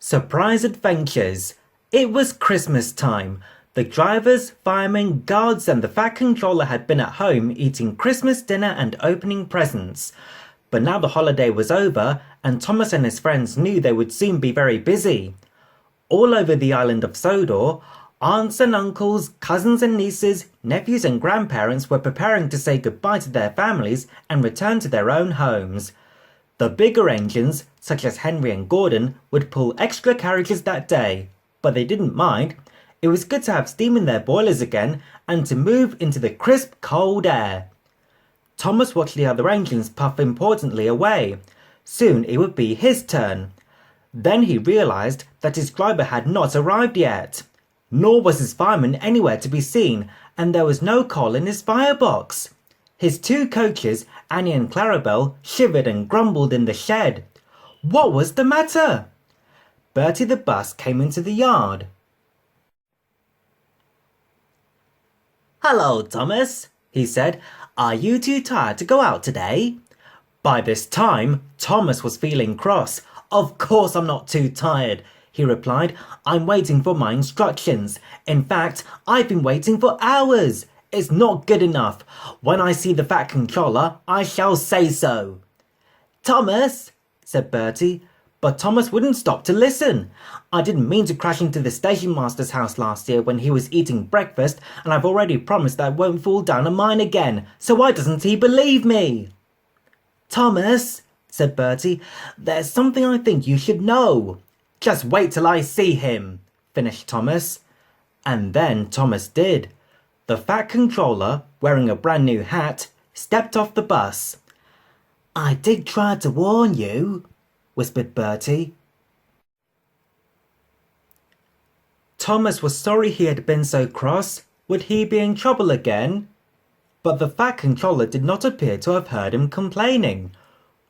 Surprise adventures. It was Christmas time. The drivers, firemen, guards and the Fat Controller had been at home eating Christmas dinner and opening presents. But now the holiday was over and Thomas and his friends knew they would soon be very busy. All over the island of Sodor, aunts and uncles, cousins and nieces, nephews and grandparents were preparing to say goodbye to their families and return to their own homes. The bigger engines, such as Henry and Gordon, would pull extra carriages that day, but they didn't mind. It was good to have steam in their boilers again and to move into the crisp, cold air. Thomas watched the other engines puff importantly away. Soon it would be his turn. Then he realised that his driver had not arrived yet. Nor was his fireman anywhere to be seen, and there was no coal in his firebox. His two coaches, Annie and Clarabelle, shivered and grumbled in the shed. What was the matter? Bertie the bus came into the yard. "Hello, Thomas," he said. "Are you too tired to go out today?" By this time, Thomas was feeling cross. "Of course I'm not too tired," he replied. "I'm waiting for my instructions. In fact, I've been waiting for hours. It's not good enough. When I see the Fat Controller, I shall say so." "Thomas," said Bertie. But Thomas wouldn't stop to listen. "I didn't mean to crash into the station master's house last year when he was eating breakfast, and I've already promised that I won't fall down a mine again, so why doesn't he believe me?" "Thomas," said Bertie, "there's something I think you should know." "Just wait till I see him," finished Thomas. And then Thomas did. The Fat Controller, wearing a brand new hat, stepped off the bus. "I did try to warn you," whispered Bertie. Thomas was sorry he had been so cross. Would he be in trouble again? But the Fat Controller did not appear to have heard him complaining.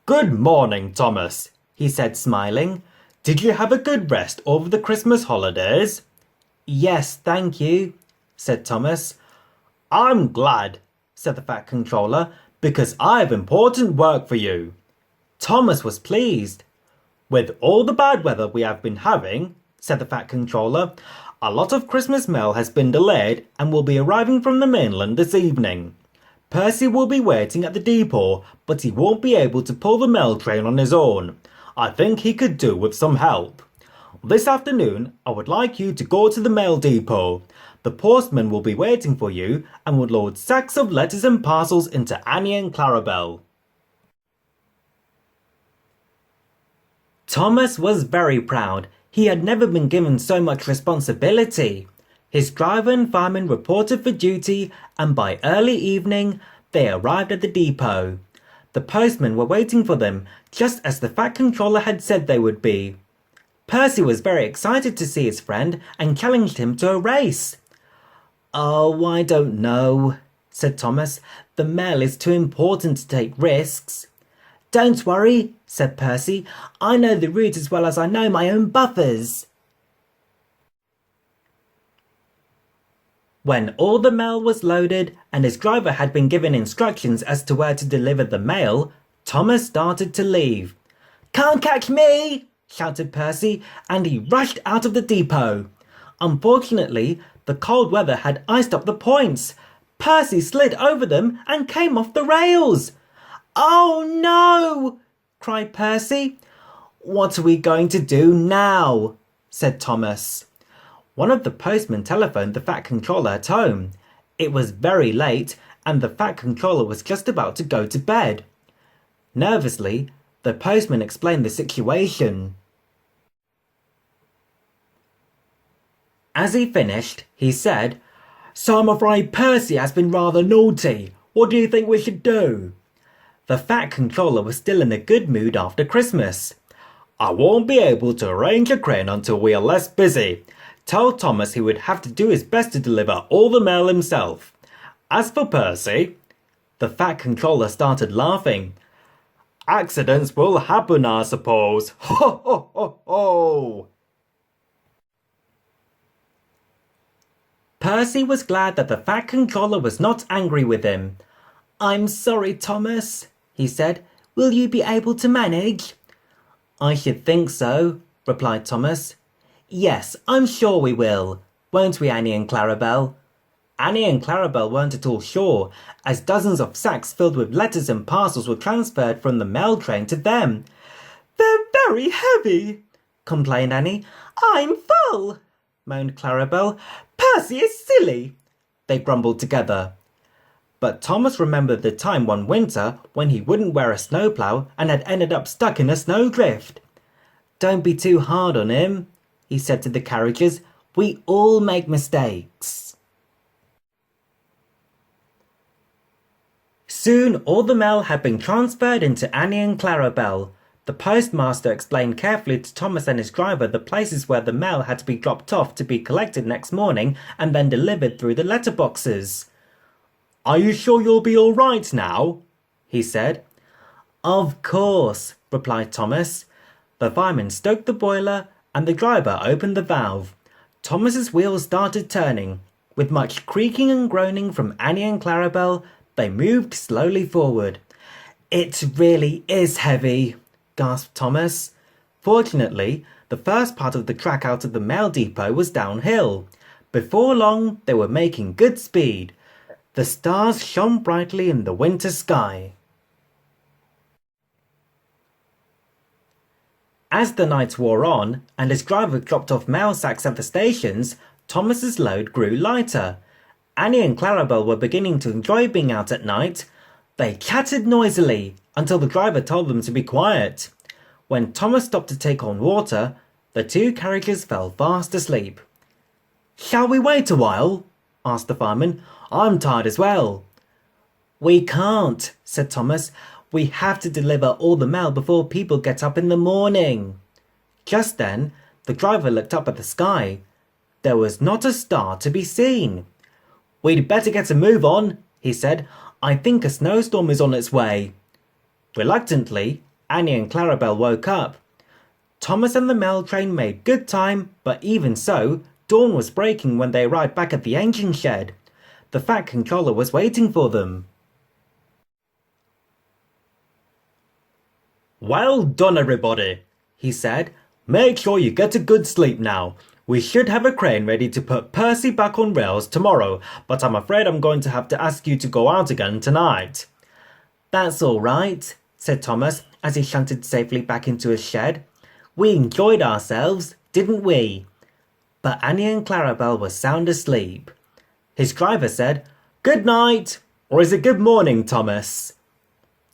"Good morning, Thomas," he said, smiling. "Did you have a good rest over the Christmas holidays?" "Yes, thank you," said Thomas. "I'm glad," said the Fat Controller, "because I have important work for you." Thomas was pleased. "With all the bad weather we have been having," said the Fat Controller, "a lot of Christmas mail has been delayed and will be arriving from the mainland this evening. Percy will be waiting at the depot, but he won't be able to pull the mail train on his own. I think he could do with some help. This afternoon, I would like you to go to the mail depot. The postman will be waiting for you and will load sacks of letters and parcels into Annie and Clarabelle." Thomas was very proud. He had never been given so much responsibility. His driver and fireman reported for duty, and by early evening, they arrived at the depot. The postmen were waiting for them, just as the Fat Controller had said they would be. Percy was very excited to see his friend and challenged him to a race. "Oh, I don't know," said Thomas. "The mail is too important to take risks." "Don't worry," said Percy. "I know the route as well as I know my own buffers." When all the mail was loaded and his driver had been given instructions as to where to deliver the mail, Thomas started to leave. "Can't catch me!" shouted Percy, and he rushed out of the depot. Unfortunately, the cold weather had iced up the points. Percy slid over them and came off the rails. "Oh no!" cried Percy. "What are we going to do now?" said Thomas. One of the postmen telephoned the Fat Controller at home. It was very late, and the Fat Controller was just about to go to bed. Nervously, the postman explained the situation. As he finished, he said, "So I'm afraid Percy has been rather naughty. What do you think we should do?" The Fat Controller was still in a good mood after Christmas. "I won't be able to arrange a crane until we are less busy. Tell Thomas he would have to do his best to deliver all the mail himself. As for Percy..." The Fat Controller started laughing. "Accidents will happen, I suppose. Ho, ho, ho, ho!" Percy was glad that the Fat Controller was not angry with him. "I'm sorry, Thomas," he said. "Will you be able to manage?" "I should think so," replied Thomas. Yes, I'm sure we will. Won't we, Annie and Clarabelle? Annie and Clarabelle weren't at all sure, as dozens of sacks filled with letters and parcels were transferred from the mail train to them. They're very heavy, complained Annie. I'm full, moaned Clarabelle. Percy is silly, they grumbled together. But Thomas remembered the time one winter when he wouldn't wear a snowplow and had ended up stuck in a snowdrift. Don't be too hard on him, he said to the carriages. We all make mistakes. Soon all the mail had been transferred into Annie and Clarabelle. The postmaster explained carefully to Thomas and his driver the places where the mail had to be dropped off to be collected next morning and then delivered through the letterboxes. Are you sure you'll be all right now? He said. Of course, replied Thomas. The fireman stoked the boiler and the driver opened the valve. Thomas's wheels started turning. With much creaking and groaning from Annie and Clarabelle, they moved slowly forward. It really is heavy, gasped Thomas. Fortunately, the first part of the track out of the mail depot was downhill. Before long, they were making good speed. The stars shone brightly in the winter sky. As the night wore on, and his driver dropped off mail sacks at the stations, Thomas's load grew lighter. Annie and Clarabelle were beginning to enjoy being out at night. They chattered noisily until the driver told them to be quiet. When Thomas stopped to take on water, the two carriages fell fast asleep. Shall we wait a while? Asked the fireman. I'm tired as well. We can't, said Thomas. We have to deliver all the mail before people get up in the morning. Just then, the driver looked up at the sky. There was not a star to be seen. We'd better get a move on, he said. I think a snowstorm is on its way. Reluctantly, Annie and Clarabelle woke up. Thomas and the mail train made good time, but even so, dawn was breaking when they arrived back at the engine shed. The Fat Controller was waiting for them. Well done, everybody, he said. Make sure you get a good sleep now. We should have a crane ready to put Percy back on rails tomorrow, but I'm afraid I'm going to have to ask you to go out again tonight. That's all right, said Thomas as he shunted safely back into his shed. We enjoyed ourselves, didn't we? But Annie and Clarabelle were sound asleep. His driver said, Good night, or is it good morning, Thomas?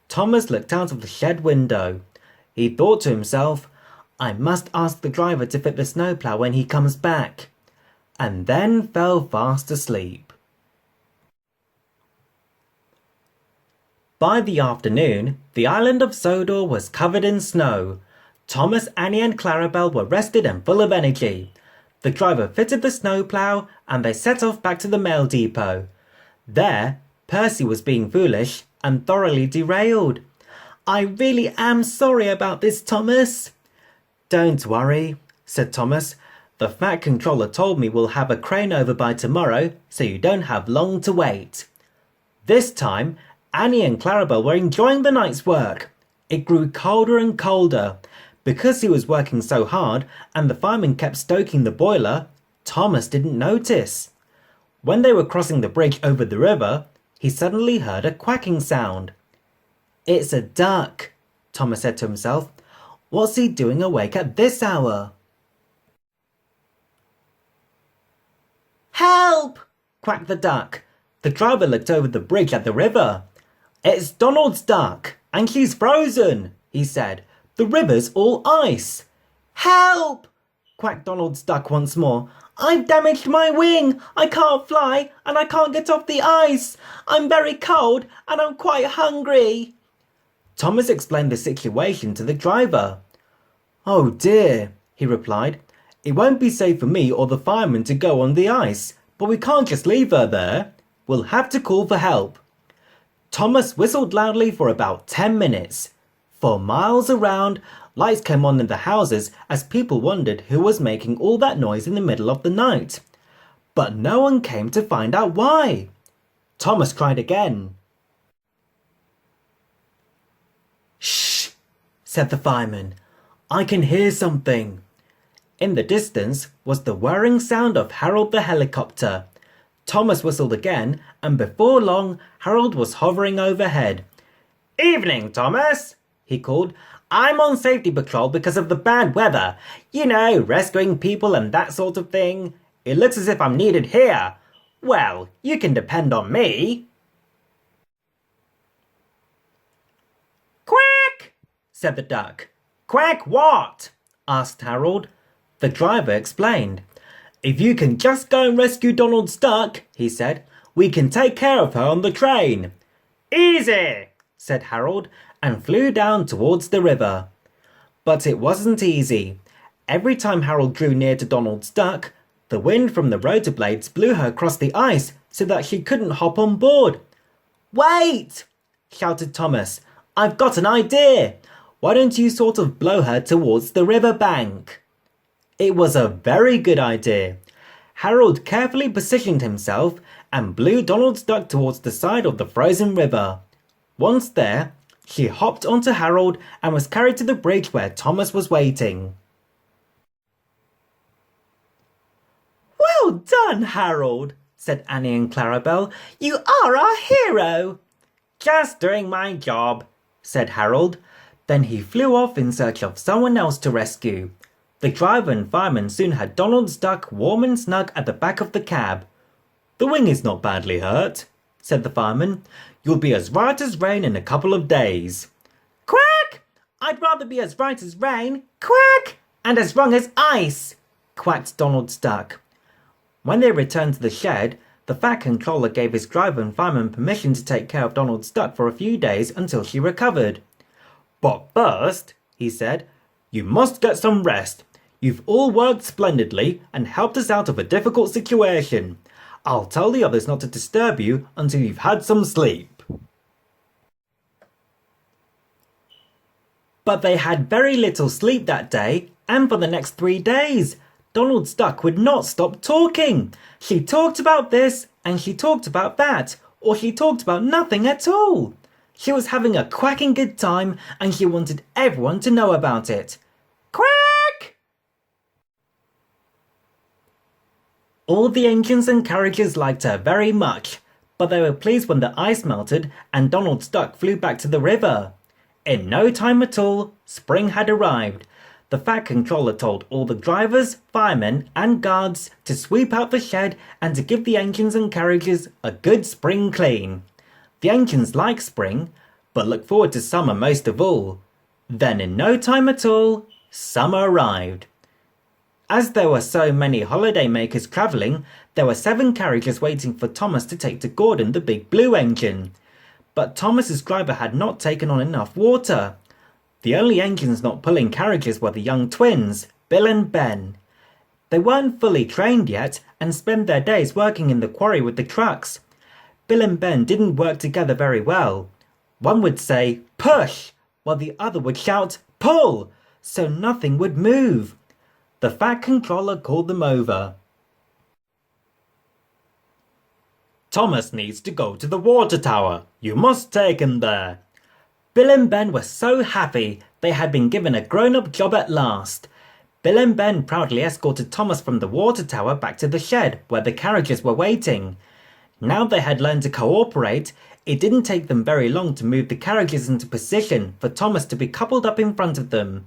Thomas looked out of the shed window. He thought to himself, I must ask the driver to fit the snowplow when he comes back, and then fell fast asleep. By the afternoon, the island of Sodor was covered in snow. Thomas, Annie and Clarabelle were rested and full of energy. The driver fitted the snowplow and they set off back to the mail depot. There, Percy was being foolish and thoroughly derailed. I really am sorry about this, Thomas. Don't worry, said Thomas. The Fat Controller told me we'll have a crane over by tomorrow, so you don't have long to wait. This time, Annie and Clarabelle were enjoying the night's work. It grew colder and colder. Because he was working so hard and the fireman kept stoking the boiler, Thomas didn't notice. When they were crossing the bridge over the river, he suddenly heard a quacking sound. It's a duck, Thomas said to himself. What's he doing awake at this hour? Help! Quacked the duck. The driver looked over the bridge at the river. It's Donald's duck, and she's frozen, he said. The river's all ice. Help! Quacked Donald's duck once more. I've damaged my wing. I can't fly and I can't get off the ice. I'm very cold and I'm quite hungry. Thomas explained the situation to the driver. Oh dear, he replied. It won't be safe for me or the fireman to go on the ice, but we can't just leave her there. We'll have to call for help. Thomas whistled loudly for about 10 minutes. For miles around, lights came on in the houses as people wondered who was making all that noise in the middle of the night. But no one came to find out why. Thomas cried again. Shh, said the fireman. I can hear something. In the distance was the whirring sound of Harold the helicopter. Thomas whistled again, and before long, Harold was hovering overhead. "Evening, Thomas," he called. "I'm on safety patrol because of the bad weather. You know, rescuing people and that sort of thing. It looks as if I'm needed here. Well, you can depend on me." "Quack!" said the duck. "Quack what?" asked Harold. The driver explained. "If you can just go and rescue Donald's duck," he said, "we can take care of her on the train." "Easy," said Harold, and flew down towards the river. But it wasn't easy. Every time Harold drew near to Donald's duck, the wind from the rotor blades blew her across the ice so that she couldn't hop on board. "Wait!" shouted Thomas. "I've got an idea. Why don't you sort of blow her towards the river bank?" It was a very good idea. Harold carefully positioned himself and blew Donald's duck towards the side of the frozen river. Once there, she hopped onto Harold and was carried to the bridge where Thomas was waiting. "Well done, Harold," said Annie and Clarabelle. "You are our hero." "Just doing my job," said Harold. Then he flew off in search of someone else to rescue. The driver and fireman soon had Donald's duck warm and snug at the back of the cab. "The wing is not badly hurt," said the fireman. "You'll be as right as rain in a couple of days." "Quack! I'd rather be as right as rain, quack, and as wrong as ice," quacked Donald's duck. When they returned to the shed, the Fat Controller gave his driver and fireman permission to take care of Donald's duck for a few days until she recovered. "But first," he said, "you must get some rest. You've all worked splendidly and helped us out of a difficult situation. I'll tell the others not to disturb you until you've had some sleep." But they had very little sleep that day, and for the next 3 days. Donald's duck would not stop talking. She talked about this, and she talked about that, or she talked about nothing at all. She was having a quacking good time, and she wanted everyone to know about it. Quack! All the engines and carriages liked her very much, but they were pleased when the ice melted and Donald's duck flew back to the river. In no time at all, spring had arrived. The Fat Controller told all the drivers, firemen and guards to sweep out the shed and to give the engines and carriages a good spring clean. The engines like spring, but look forward to summer most of all. Then in no time at all, summer arrived. As there were so many holiday makers travelling, there were 7 carriages waiting for Thomas to take to Gordon the big blue engine. But Thomas's driver had not taken on enough water. The only engines not pulling carriages were the young twins, Bill and Ben. They weren't fully trained yet and spent their days working in the quarry with the trucks. Bill and Ben didn't work together very well. One would say, "Push," while the other would shout, "Pull," so nothing would move. The Fat Controller called them over. "Thomas needs to go to the water tower. You must take him there." Bill and Ben were so happy they had been given a grown-up job at last. Bill and Ben proudly escorted Thomas from the water tower back to the shed where the carriages were waiting. Now they had learned to cooperate, it didn't take them very long to move the carriages into position for Thomas to be coupled up in front of them.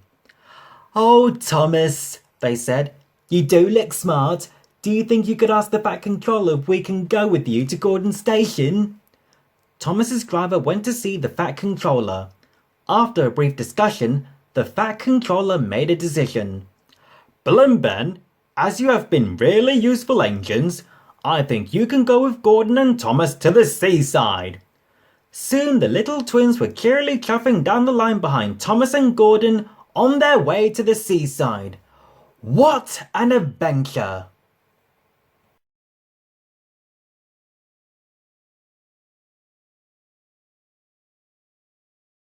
"Oh, Thomas," they said, "you do look smart. Do you think you could ask the Fat Controller if we can go with you to Gordon Station?" Thomas's driver went to see the Fat Controller. After a brief discussion, the Fat Controller made a decision. "Bill and Ben, as you have been really useful engines, I think you can go with Gordon and Thomas to the seaside." Soon the little twins were cheerily chuffing down the line behind Thomas and Gordon on their way to the seaside. What an adventure!